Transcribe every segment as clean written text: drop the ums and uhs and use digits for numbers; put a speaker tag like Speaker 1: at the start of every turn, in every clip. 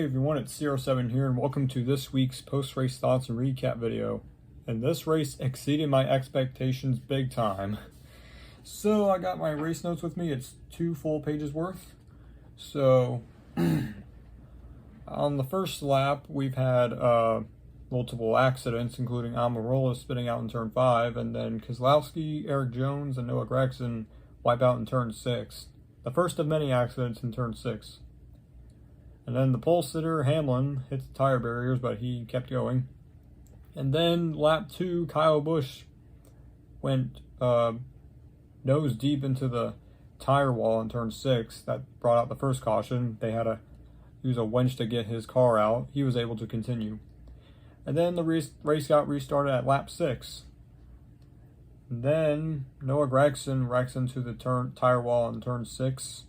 Speaker 1: Hey everyone, it's CR7 here and welcome to this week's post-race thoughts and recap video. And this race exceeded my expectations big time. So I got my race notes with me, it's 2 full pages worth. So on the first lap we've had multiple accidents, including Almirola spinning out in turn 5, and then Keselowski, Eric Jones, and Noah Gragson wipe out in turn 6. The first of many accidents in turn 6. And then the pole sitter, Hamlin, hit the tire barriers, but he kept going. And then lap 2, Kyle Busch went nose deep into the tire wall in turn 6. That brought out the first caution. They had to use a winch to get his car out. He was able to continue. And then the race got restarted at lap 6. And then Noah Gragson wrecks into the tire wall in turn 6.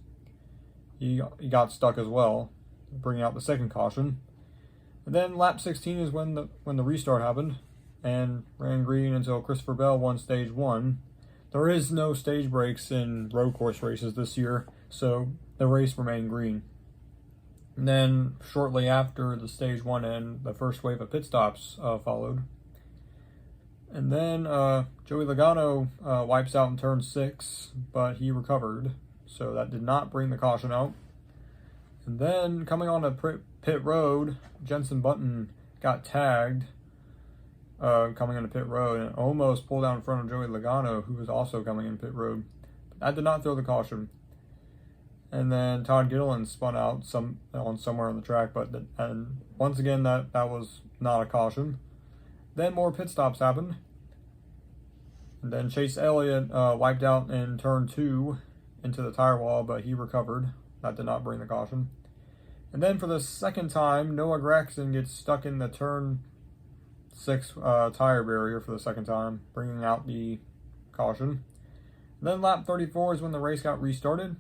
Speaker 1: He got stuck as well, bringing out the second caution. And then lap 16 is when the restart happened and ran green until Christopher Bell won stage 1. There is no stage breaks in road course races this year, so the race remained green. And then shortly after the stage 1 end, the first wave of pit stops followed. And then Joey Logano wipes out in turn 6, but he recovered, so that did not bring the caution out. And then coming on to pit road, Jenson Button got tagged coming into pit road and almost pulled out in front of Joey Logano, who was also coming in pit road. But that did not throw the caution. And then Todd Gilliland spun out somewhere on the track, and once again that was not a caution. Then more pit stops happened. And then Chase Elliott wiped out in turn 2 into the tire wall, but he recovered. That did not bring the caution. And then for the second time, Noah Gragson gets stuck in the turn 6 tire barrier for the second time, bringing out the caution. And then lap 34 is when the race got restarted.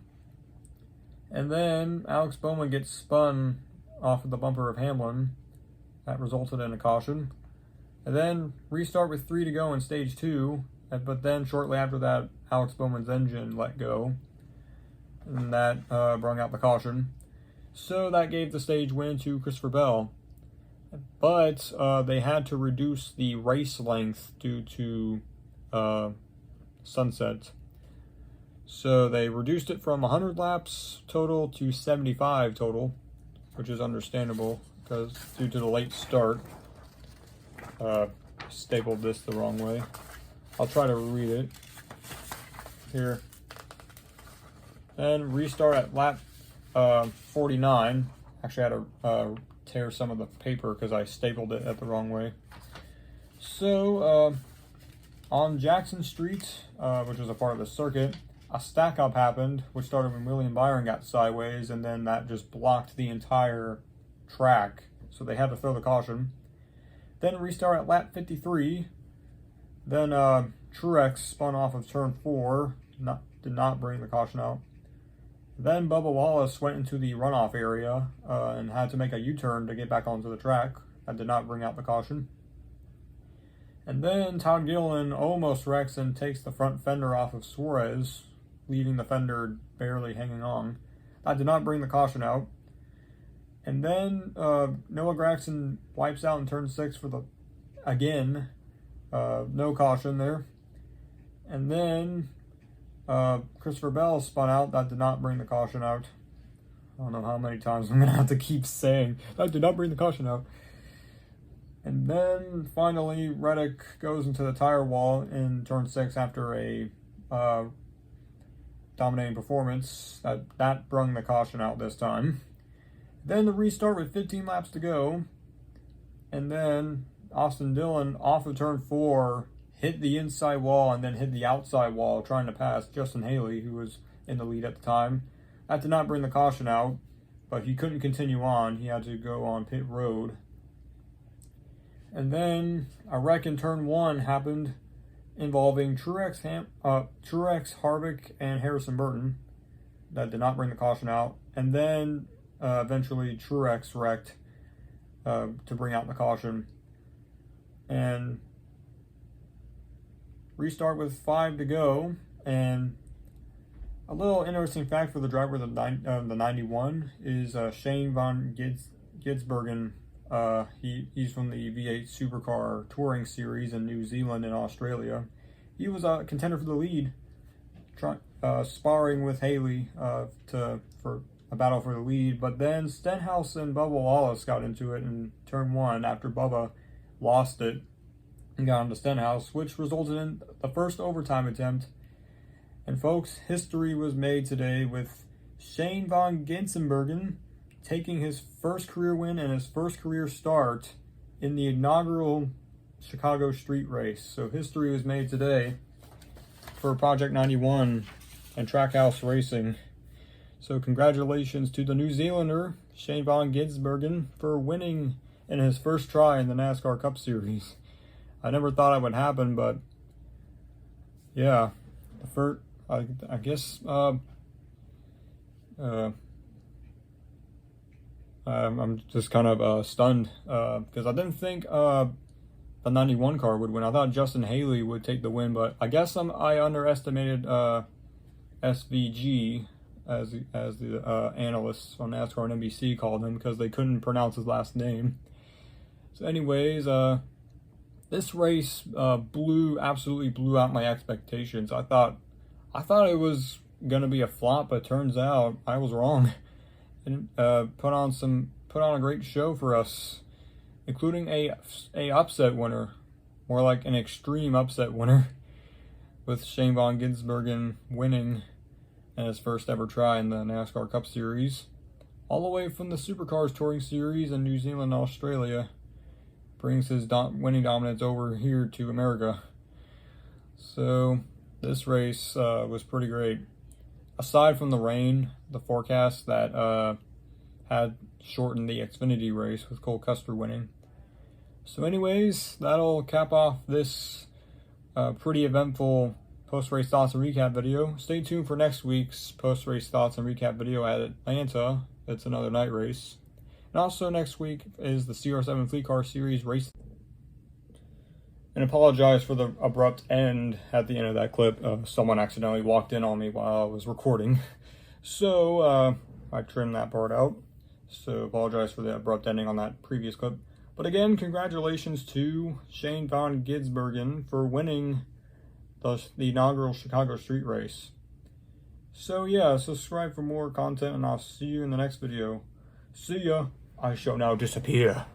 Speaker 1: And then Alex Bowman gets spun off of the bumper of Hamlin. That resulted in a caution. And then restart with 3 to go in stage 2. But then shortly after that, Alex Bowman's engine let go. And that brought out the caution. So that gave the stage win to Christopher Bell. But they had to reduce the race length due to sunset. So they reduced it from 100 laps total to 75 total, which is understandable because due to the late start. Stapled this the wrong way. I'll try to read it here. And restart at lap 49. Actually, I had to tear some of the paper because I stapled it at the wrong way. So on Jackson Street, which was a part of the circuit, a stack up happened, which started when William Byron got sideways, and then that just blocked the entire track. So they had to throw the caution. Then restart at lap 53. Then Truex spun off of turn 4, did not bring the caution out. Then Bubba Wallace went into the runoff area and had to make a U-turn to get back onto the track. That did not bring out the caution. And then Todd Gilliland almost wrecks and takes the front fender off of Suarez, leaving the fender barely hanging on. That did not bring the caution out. And then Noah Gragson wipes out in turn 6 for no caution there. And then Christopher Bell spun out. That did not bring the caution out. I don't know how many times I'm going to have to keep saying that did not bring the caution out. And then finally Reddick goes into the tire wall in turn 6 after a dominating performance. That brung the caution out this time. Then the restart with 15 laps to go. And then Austin Dillon off of turn 4 hit the inside wall and then hit the outside wall trying to pass Justin Haley, who was in the lead at the time. That did not bring the caution out, but he couldn't continue on. He had to go on pit road. And then a wreck in turn 1 happened involving Truex, Harvick, and Harrison Burton. That did not bring the caution out. And then eventually Truex wrecked to bring out the caution. And restart with 5 to go. And a little interesting fact for the driver of the 91 is Shane Van Gisbergen, he's from the V8 Supercar Touring Series in New Zealand and Australia. He was a contender for the lead, sparring with Haley for a battle for the lead, but then Stenhouse and Bubba Wallace got into it in turn 1 after Bubba lost it and got onto Stenhouse, which resulted in the first overtime attempt. And folks, history was made today with Shane van Gisbergen taking his first career win and his first career start in the inaugural Chicago street race. So history was made today for Project 91 and Trackhouse Racing. So congratulations to the New Zealander, Shane van Gisbergen, for winning in his first try in the NASCAR Cup Series. I never thought it would happen, but yeah, the first, I guess, I'm just kind of stunned because I didn't think the 91 car would win. I thought Justin Haley would take the win, but I guess I underestimated SVG, as the analysts on NASCAR and NBC called him, because they couldn't pronounce his last name. So anyways, this race absolutely blew out my expectations. I thought it was gonna be a flop, but turns out I was wrong. And put on a great show for us, including a upset winner, more like an extreme upset winner, with Shane van Gisbergen winning in his first ever try in the NASCAR Cup Series, all the way from the Supercars Touring Series in New Zealand and Australia. Brings his winning dominance over here to America. So this race was pretty great. Aside from the rain, the forecast that had shortened the Xfinity race with Cole Custer winning. So anyways, that'll cap off this pretty eventful post-race thoughts and recap video. Stay tuned for next week's post-race thoughts and recap video at Atlanta. It's another night race. And also next week is the CR7 Fleet Car Series race. And apologize for the abrupt end at the end of that clip. Someone accidentally walked in on me while I was recording. So I trimmed that part out. So apologize for the abrupt ending on that previous clip. But again, congratulations to Shane van Gisbergen for winning the inaugural Chicago street race. So yeah, subscribe for more content and I'll see you in the next video. See ya. I shall now disappear.